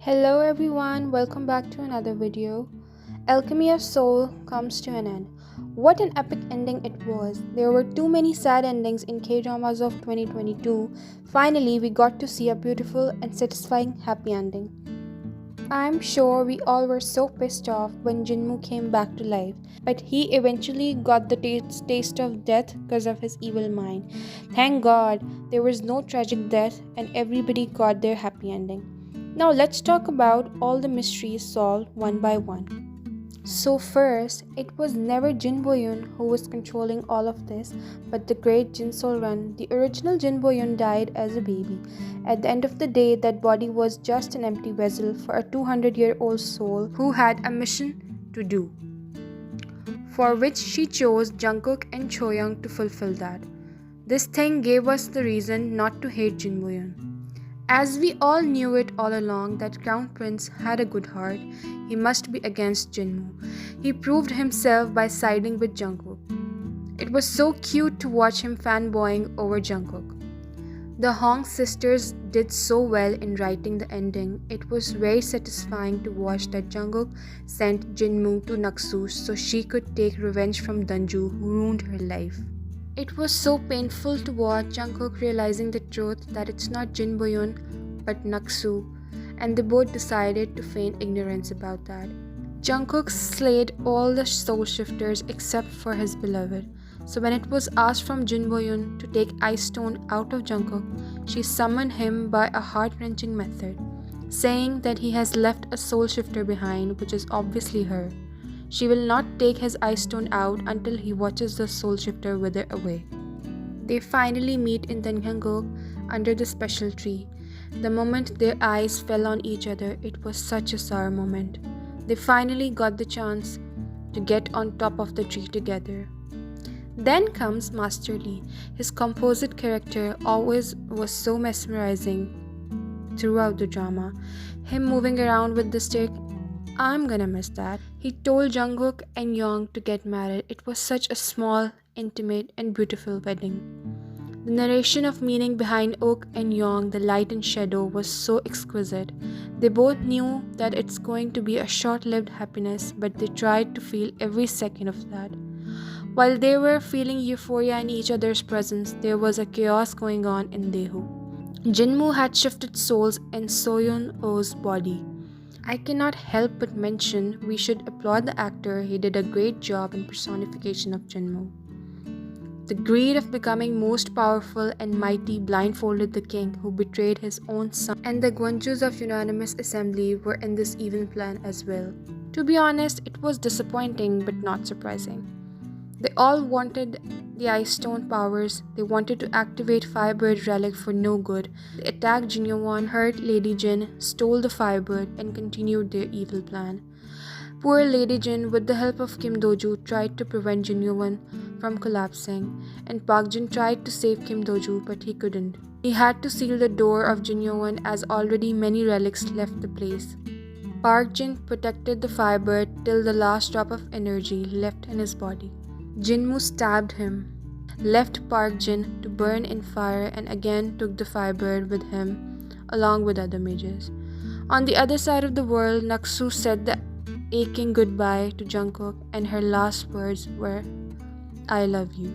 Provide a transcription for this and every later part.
Hello everyone, welcome back to another video. Alchemy of Soul comes to an end. What an epic ending it was. There were too many sad endings in K-dramas of 2022. Finally, we got to see a beautiful and satisfying happy ending. I'm sure we all were so pissed off when Jinmu came back to life, but he eventually got the taste of death because of his evil mind. Thank God there was no tragic death and everybody got their happy ending. Now let's talk about all the mysteries solved one by one. So first, it was never Jin Boyun who was controlling all of this, but the great Jin Sol-run. The original Jin Boyun died as a baby. At the end of the day, that body was just an empty vessel for a 200-year-old soul who had a mission to do, for which she chose Jungkook and Choyoung to fulfill that. This thing gave us the reason not to hate Jin Boyun. As we all knew it all along that Crown Prince had a good heart, he must be against Jinmu. He proved himself by siding with Jungkook. It was so cute to watch him fanboying over Jungkook. The Hwang sisters did so well in writing the ending. It was very satisfying to watch that Jungkook sent Jinmu to Naksu so she could take revenge from Danju who ruined her life. It was so painful to watch Jungkook realizing the truth that it's not Jin Boyun but Naksu, and they both decided to feign ignorance about that. Jungkook slayed all the soul shifters except for his beloved. So when it was asked from Jin Boyun to take Ice Stone out of Jungkook, she summoned him by a heart-wrenching method, saying that he has left a soul shifter behind, which is obviously her. She will not take his Ice Stone out until he watches the soul shifter wither away. They finally meet in Dangyanguk under the special tree. The moment their eyes fell on each other, it was such a sour moment. They finally got the chance to get on top of the tree together. Then comes Master Lee. His composite character always was so mesmerizing throughout the drama. Him moving around with the stick, I'm gonna miss that. He told Jungkook and Young to get married. It was such a small, intimate, and beautiful wedding. The narration of meaning behind Wook and Young, the light and shadow, was so exquisite. They both knew that it's going to be a short-lived happiness, but they tried to feel every second of that. While they were feeling euphoria in each other's presence, there was a chaos going on in Daeho. Jinmu had shifted souls in Soyeon-oh's body. I cannot help but mention we should applaud the actor. He did a great job in personification of Jinmu. The greed of becoming most powerful and mighty blindfolded the king who betrayed his own son, and the Gwonjus of Unanimous Assembly were in this evil plan as well. To be honest, it was disappointing but not surprising. They all wanted the Ice Stone powers. They wanted to activate Firebird Relic for no good. They attacked Jin Yoon, hurt Lady Jin, stole the Firebird, and continued their evil plan. Poor Lady Jin, with the help of Kim Doju, tried to prevent Jin Yoon from collapsing, and Park Jin tried to save Kim Doju, but he couldn't. He had to seal the door of Jin Yoon as already many relics left the place. Park Jin protected the Firebird till the last drop of energy left in his body. Jinmu stabbed him, left Park Jin to burn in fire, and again took the Firebird with him along with other mages. On the other side of the world, Naksu said the aching goodbye to Jungkook, and her last words were, I love you.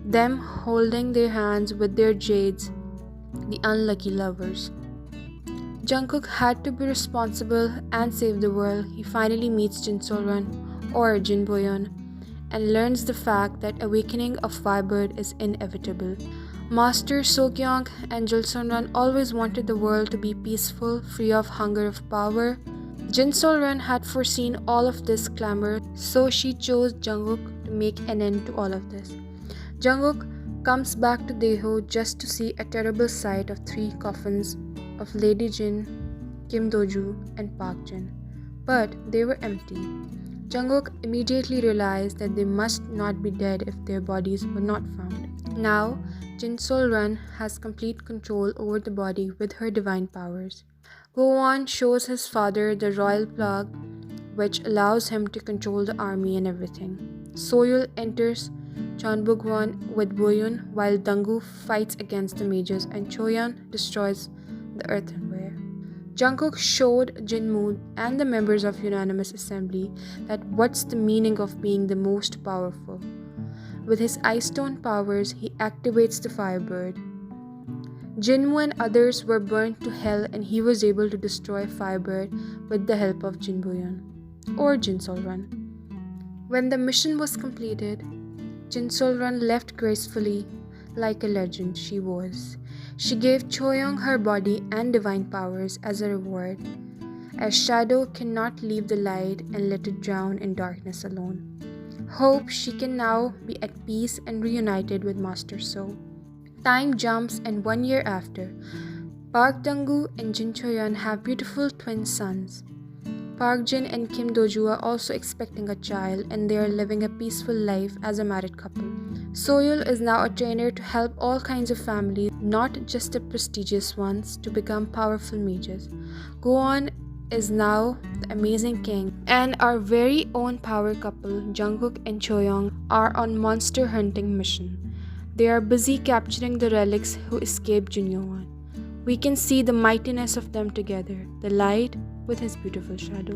Them holding their hands with their jades, the unlucky lovers. Jungkook had to be responsible and save the world. He finally meets Jin Sol-run, or Jin Boyun, and learns the fact that awakening of Firebird is inevitable. Master Seung and Jil Sun-run always wanted the world to be peaceful, free of hunger of power. Jin Sol-run had foreseen all of this clamor, so she chose Jungkook to make an end to all of this. Jungkook comes back to Daeho just to see a terrible sight of 3 coffins of Lady Jin, Kim Doju, and Park Jin. But they were empty. Jungkook immediately realized that they must not be dead if their bodies were not found. Now, Jin Sol-run has complete control over the body with her divine powers. Go-won shows his father the royal plug, which allows him to control the army and everything. Soyul enters Cheonbuk-won with Boyun, while Dangu fights against the mages, and Choyeon destroys the earthenware. Jungkook showed Jinmoo and the members of Unanimous Assembly that what's the meaning of being the most powerful. With his Ice Stone powers, he activates the Firebird. Jinmoo and others were burnt to hell and he was able to destroy Firebird with the help of Jinboo-yeon or Jin Sol-run. When the mission was completed, Jin Sol-run left gracefully like a legend she was. She gave Choyoung her body and divine powers as a reward, as shadow cannot leave the light and let it drown in darkness alone. Hope she can now be at peace and reunited with Master So. Time jumps and 1 year after, Park Dong-gu and Jin Choyeon have beautiful twin sons. Park Jin and Kim Do-ju are also expecting a child and they are living a peaceful life as a married couple. Soyul is now a trainer to help all kinds of families, not just the prestigious ones, to become powerful mages. Go-on is now the amazing king, and our very own power couple, Jungkook and Choyoung, are on monster hunting mission. They are busy capturing the relics who escaped Junyoon. We can see the mightiness of them together, the light with his beautiful shadow.